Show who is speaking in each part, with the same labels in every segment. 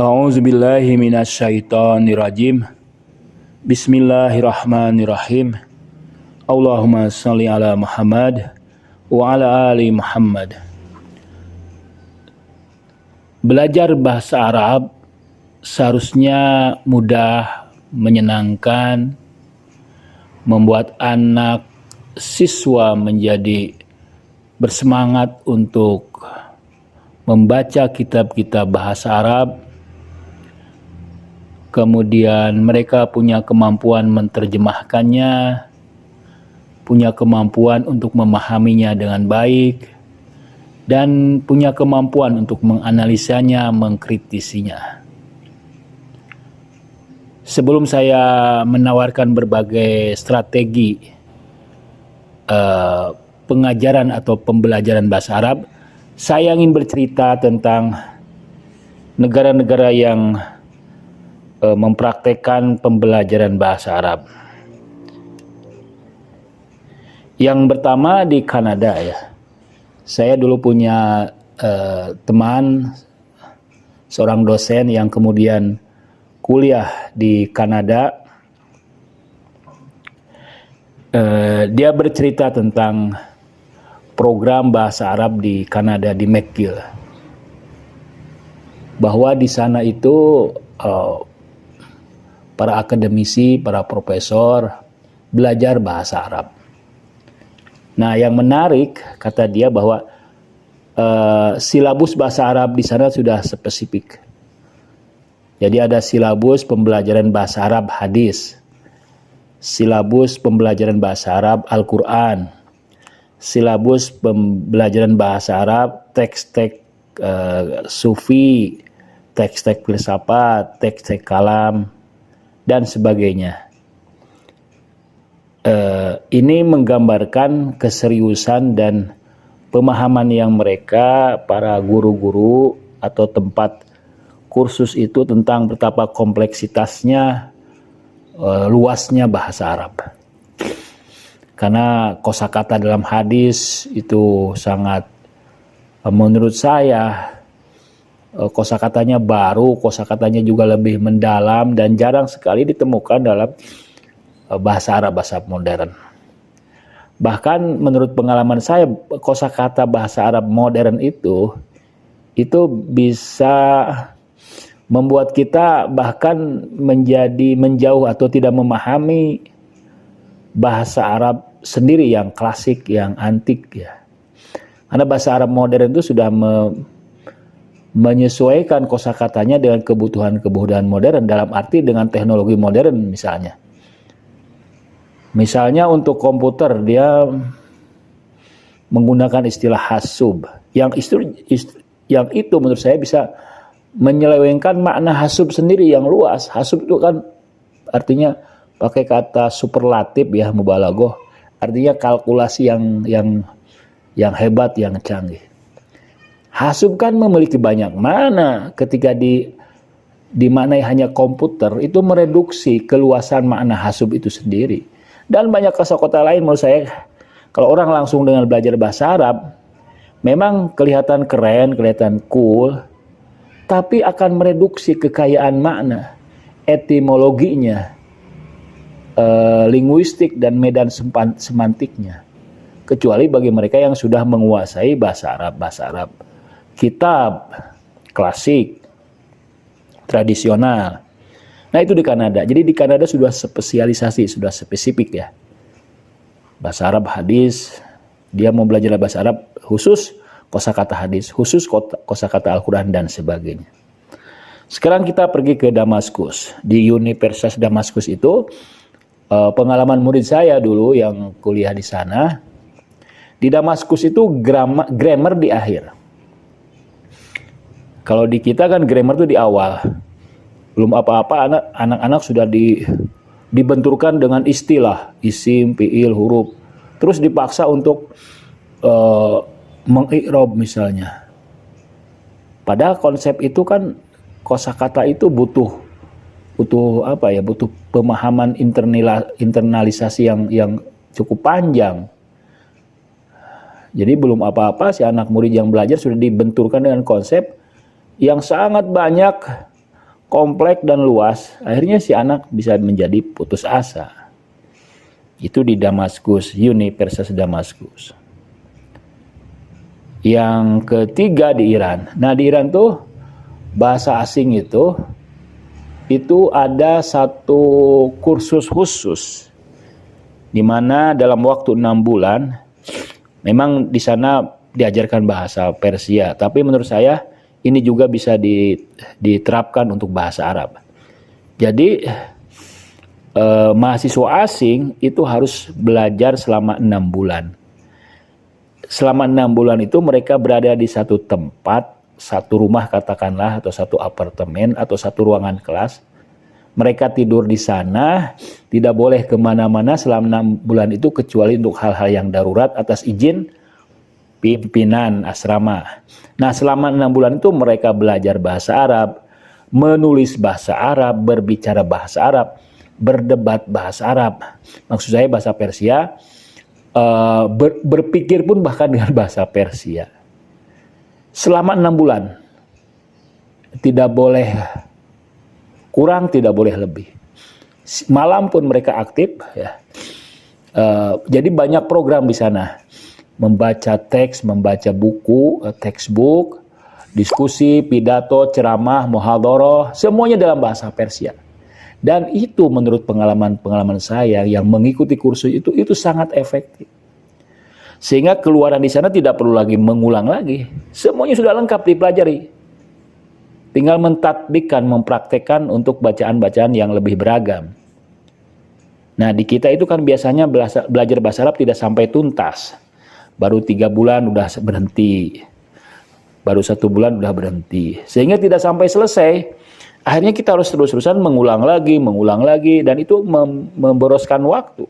Speaker 1: A'udzubillahi minasyaitonirrajim. Bismillahirrahmanirrahim. Allahumma shalli ala Muhammad wa ala ali Muhammad. Belajar bahasa Arab seharusnya mudah, menyenangkan, membuat anak siswa menjadi bersemangat untuk membaca kitab-kitab bahasa Arab. Kemudian mereka punya kemampuan menerjemahkannya, punya kemampuan untuk memahaminya dengan baik, dan punya kemampuan untuk menganalisanya, mengkritisinya. Sebelum saya menawarkan berbagai strategi pengajaran atau pembelajaran bahasa Arab, saya ingin bercerita tentang negara-negara yang mempraktekkan pembelajaran bahasa Arab. Yang pertama di Kanada ya. Saya dulu punya teman, seorang dosen yang kemudian kuliah di Kanada. Dia bercerita tentang program bahasa Arab di Kanada, di McGill. Bahwa di sana itu para akademisi, para profesor belajar bahasa Arab. Nah, yang menarik kata dia bahwa silabus bahasa Arab di sana sudah spesifik. Jadi ada silabus pembelajaran bahasa Arab hadis, silabus pembelajaran bahasa Arab Al-Quran, silabus pembelajaran bahasa Arab teks-teks sufi, teks-teks filsafat, teks-teks kalam, dan sebagainya. Ini menggambarkan keseriusan dan pemahaman yang mereka, para guru-guru atau tempat kursus itu, tentang betapa kompleksitasnya, luasnya bahasa Arab. Karena kosakata dalam hadis itu sangat, menurut saya, kosakatanya baru, kosakatanya juga lebih mendalam dan jarang sekali ditemukan dalam bahasa Arab, bahasa modern. Bahkan menurut pengalaman saya, kosakata bahasa Arab modern itu bisa membuat kita bahkan menjadi menjauh atau tidak memahami bahasa Arab sendiri yang klasik, yang antik ya. Karena bahasa Arab modern itu sudah menyesuaikan kosakatanya dengan kebutuhan modern, dalam arti dengan teknologi modern misalnya. Misalnya untuk komputer dia menggunakan istilah hasub, yang itu menurut saya bisa menyelewengkan makna hasub sendiri yang luas. Hasub itu kan artinya pakai kata superlatif ya, mubalaghah, artinya kalkulasi yang hebat, yang canggih. Hasub kan memiliki banyak makna. Ketika dimaknai hanya komputer, itu mereduksi keluasan makna hasub itu sendiri. Dan banyak kosakata lain menurut saya, kalau orang langsung dengan belajar bahasa Arab, memang kelihatan keren, kelihatan cool, tapi akan mereduksi kekayaan makna, etimologinya, linguistik dan medan semantiknya. Kecuali bagi mereka yang sudah menguasai bahasa Arab kitab klasik tradisional. Nah, itu di Kanada. Jadi di Kanada sudah spesialisasi, sudah spesifik ya. Bahasa Arab hadis, dia mau belajar bahasa Arab khusus kosakata hadis, khusus kosakata Al-Quran dan sebagainya. Sekarang kita pergi ke Damaskus. Di Universitas Damaskus itu pengalaman murid saya dulu yang kuliah di sana. Di Damaskus itu grammar di akhir. Kalau di kita kan grammar itu di awal. Belum apa-apa anak-anak sudah dibenturkan dengan istilah, isim, fiil, huruf. Terus dipaksa untuk mengi'rab misalnya. Padahal konsep itu kan, kosakata itu butuh pemahaman internalisasi yang cukup panjang. Jadi belum apa-apa si anak murid yang belajar sudah dibenturkan dengan konsep yang sangat banyak kompleks dan luas, akhirnya si anak bisa menjadi putus asa. Itu di Damaskus, Universitas Damaskus. Yang ketiga di Iran. Nah di Iran tuh bahasa asing itu ada satu kursus khusus di mana dalam waktu 6 bulan memang di sana diajarkan bahasa Persia, tapi menurut saya ini juga bisa diterapkan untuk bahasa Arab. Jadi mahasiswa asing itu harus belajar selama 6 bulan. Selama 6 bulan itu mereka berada di satu tempat, satu rumah katakanlah, atau satu apartemen, atau satu ruangan kelas. Mereka tidur di sana, tidak boleh kemana-mana selama 6 bulan itu kecuali untuk hal-hal yang darurat atas izin pimpinan asrama. Nah selama 6 bulan itu mereka belajar bahasa Arab, menulis bahasa Arab, berbicara bahasa Arab, berdebat bahasa Arab. Maksud saya bahasa Persia, berpikir pun bahkan dengan bahasa Persia. Selama 6 bulan. Tidak boleh kurang, tidak boleh lebih. Malam pun mereka aktif ya. Jadi banyak program di sana. Membaca teks, membaca buku, textbook, diskusi, pidato, ceramah, muhadharah, semuanya dalam bahasa Persia. Dan itu menurut pengalaman saya yang mengikuti kursus itu sangat efektif. Sehingga keluaran di sana tidak perlu lagi mengulang lagi. Semuanya sudah lengkap dipelajari. Tinggal mentatbikkan, mempraktekkan untuk bacaan-bacaan yang lebih beragam. Nah di kita itu kan biasanya belajar bahasa Arab tidak sampai tuntas. Baru 3 bulan udah berhenti. Baru 1 bulan udah berhenti. Sehingga tidak sampai selesai. Akhirnya kita harus terus-terusan mengulang lagi, dan itu memboroskan waktu.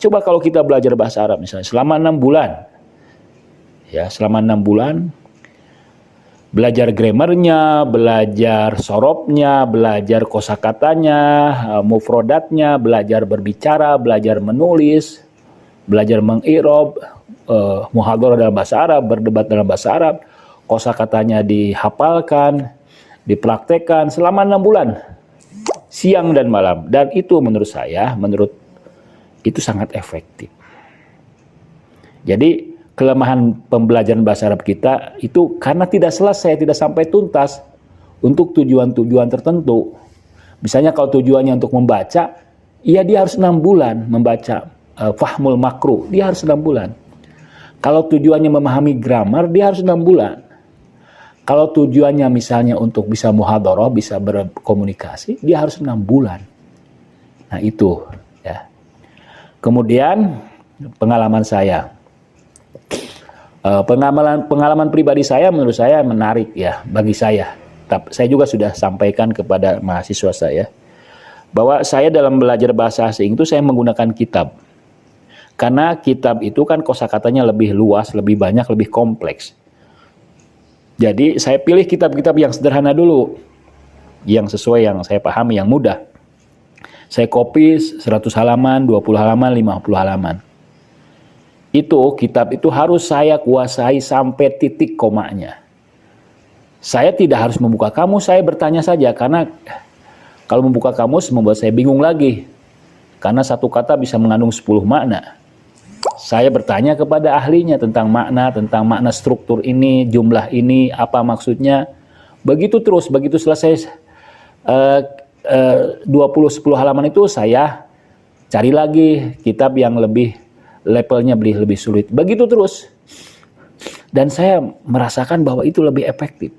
Speaker 1: Coba kalau kita belajar bahasa Arab misalnya selama 6 bulan. Ya, selama 6 bulan belajar grammarnya, belajar sorobnya, belajar kosakatanya, mufrodatnya, belajar berbicara, belajar menulis, belajar mengirob, muhadharah dalam bahasa Arab, berdebat dalam bahasa Arab, kosakatanya dihafalkan, dipraktekkan selama 6 bulan, siang dan malam. Dan itu menurut saya, itu sangat efektif. Jadi kelemahan pembelajaran bahasa Arab kita itu karena tidak selesai, tidak sampai tuntas untuk tujuan-tujuan tertentu. Misalnya kalau tujuannya untuk membaca, ya dia harus 6 bulan membaca fahmul makruh, dia harus 6 bulan. Kalau tujuannya memahami grammar, dia harus 6 bulan. Kalau tujuannya misalnya untuk bisa muhadharah, bisa berkomunikasi, dia harus 6 bulan. Nah itu ya. Kemudian pengalaman saya. Pengalaman pribadi saya menurut saya menarik ya bagi saya. Saya juga sudah sampaikan kepada mahasiswa saya bahwa saya dalam belajar bahasa asing itu saya menggunakan kitab. Karena kitab itu kan kosakatanya lebih luas, lebih banyak, lebih kompleks. Jadi saya pilih kitab-kitab yang sederhana dulu, yang sesuai yang saya pahami, yang mudah. Saya copy 100 halaman, 20 halaman, 50 halaman. Itu kitab itu harus saya kuasai sampai titik komanya. Saya tidak harus membuka kamus, saya bertanya saja, karena kalau membuka kamus membuat saya bingung lagi. Karena satu kata bisa mengandung 10 makna. Saya bertanya kepada ahlinya tentang makna struktur ini, jumlah ini, apa maksudnya. Begitu terus, begitu selesai 10 halaman itu saya cari lagi kitab yang levelnya lebih sulit. Begitu terus. Dan saya merasakan bahwa itu lebih efektif.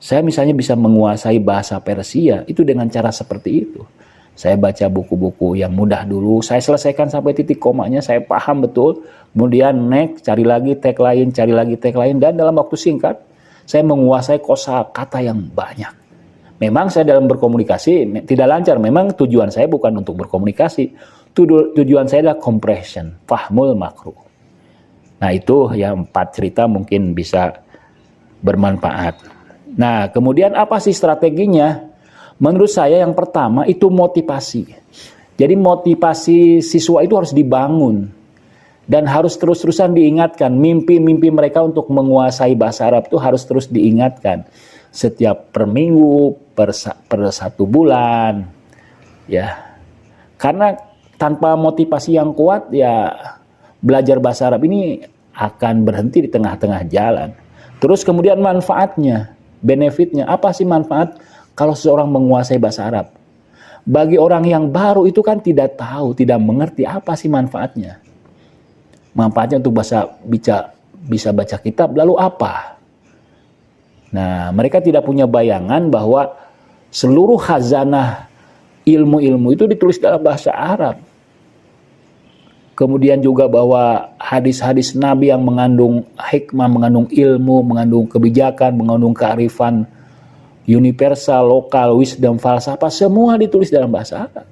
Speaker 1: Saya misalnya bisa menguasai bahasa Persia itu dengan cara seperti itu. Saya baca buku-buku yang mudah dulu, saya selesaikan sampai titik komanya, saya paham betul. Kemudian next, cari lagi tag lain, dan dalam waktu singkat, saya menguasai kosakata yang banyak. Memang saya dalam berkomunikasi tidak lancar, memang tujuan saya bukan untuk berkomunikasi. Tujuan saya adalah compression, fahmul makruh. Nah itu yang 4 cerita mungkin bisa bermanfaat. Nah kemudian apa sih strateginya? Menurut saya yang pertama itu motivasi. Jadi motivasi siswa itu harus dibangun. Dan harus terus-terusan diingatkan. Mimpi-mimpi mereka untuk menguasai bahasa Arab itu harus terus diingatkan. setiap per minggu, per 1 bulan, ya. Karena tanpa motivasi yang kuat, ya belajar bahasa Arab ini akan berhenti di tengah-tengah jalan. Terus kemudian manfaatnya, benefitnya, apa sih manfaat kalau seseorang menguasai bahasa Arab? Bagi orang yang baru itu kan tidak tahu, tidak mengerti apa sih manfaatnya. Manfaatnya untuk bisa baca kitab, lalu apa? Nah, mereka tidak punya bayangan bahwa seluruh khazanah ilmu-ilmu itu ditulis dalam bahasa Arab. Kemudian juga bahwa hadis-hadis Nabi yang mengandung hikmah, mengandung ilmu, mengandung kebijakan, mengandung kearifan universal, lokal, wisdom, falsafah, semua ditulis dalam bahasa Arab.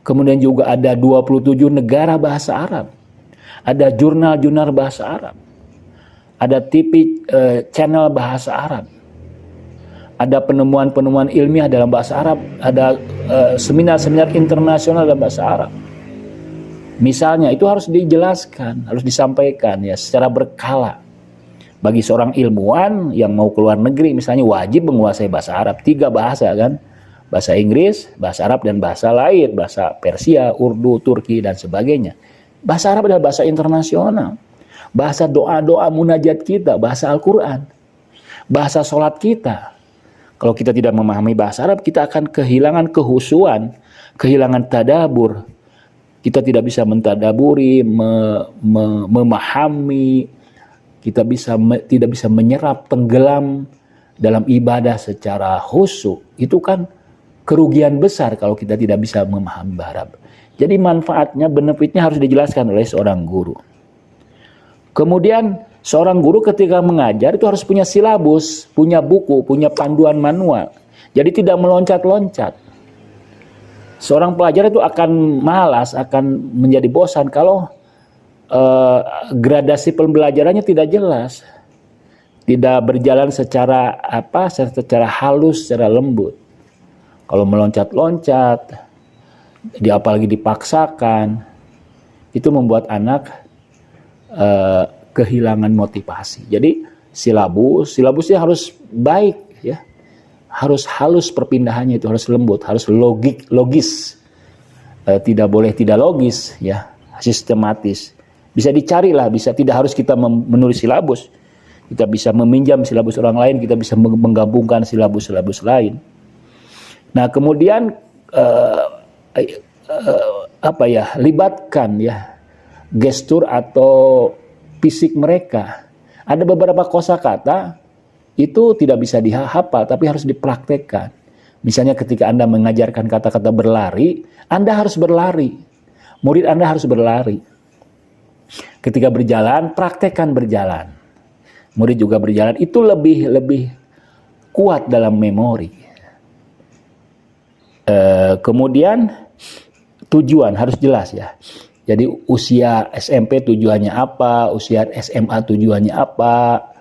Speaker 1: Kemudian juga ada 27 negara bahasa Arab. Ada jurnal-jurnal bahasa Arab. Ada TV channel bahasa Arab. Ada penemuan-penemuan ilmiah dalam bahasa Arab. Ada seminar-seminar internasional dalam bahasa Arab. Misalnya itu harus dijelaskan, harus disampaikan ya secara berkala. Bagi seorang ilmuwan yang mau keluar negeri misalnya wajib menguasai bahasa Arab, 3 bahasa kan. Bahasa Inggris, bahasa Arab dan bahasa lain, bahasa Persia, Urdu, Turki dan sebagainya. Bahasa Arab adalah bahasa internasional. Bahasa doa-doa munajat kita, bahasa Al-Qur'an. Bahasa sholat kita. Kalau kita tidak memahami bahasa Arab, kita akan kehilangan kehusuan, kehilangan tadabur. Kita tidak bisa mentadaburi, memahami, kita tidak bisa menyerap, tenggelam dalam ibadah secara khusyuk. Itu kan kerugian besar kalau kita tidak bisa memahami bahasa Arab. Jadi manfaatnya, benefitnya harus dijelaskan oleh seorang guru. Kemudian seorang guru ketika mengajar itu harus punya silabus, punya buku, punya panduan manual. Jadi tidak meloncat-loncat. Seorang pelajar itu akan malas, akan menjadi bosan kalau gradasi pembelajarannya tidak jelas, tidak berjalan secara halus, secara lembut. Kalau meloncat-loncat, apalagi dipaksakan, itu membuat anak kehilangan motivasi. Jadi silabusnya harus baik, ya. Harus halus perpindahannya, itu harus lembut, harus logis, tidak boleh tidak logis, ya, sistematis. Bisa dicari lah, tidak harus kita menulis silabus, kita bisa meminjam silabus orang lain, kita bisa menggabungkan silabus lain. Nah kemudian libatkan ya gestur atau fisik mereka. Ada beberapa kosakata itu tidak bisa dihafal, tapi harus dipraktekkan. Misalnya ketika Anda mengajarkan kata-kata berlari, Anda harus berlari. Murid Anda harus berlari. Ketika berjalan, praktekkan berjalan. Murid juga berjalan, itu lebih kuat dalam memori. Kemudian tujuan harus jelas ya. Jadi usia SMP tujuannya apa, usia SMA tujuannya apa.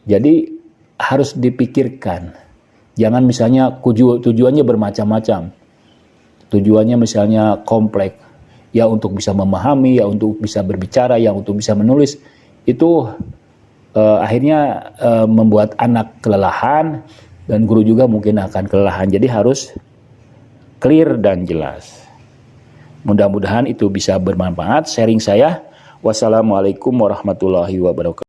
Speaker 1: Jadi harus dipikirkan. Jangan misalnya tujuannya bermacam-macam. Tujuannya misalnya kompleks. Ya untuk bisa memahami, ya untuk bisa berbicara, ya untuk bisa menulis. Itu akhirnya membuat anak kelelahan dan guru juga mungkin akan kelelahan. Jadi harus clear dan jelas. Mudah-mudahan itu bisa bermanfaat. Sharing saya. Wassalamualaikum warahmatullahi wabarakatuh.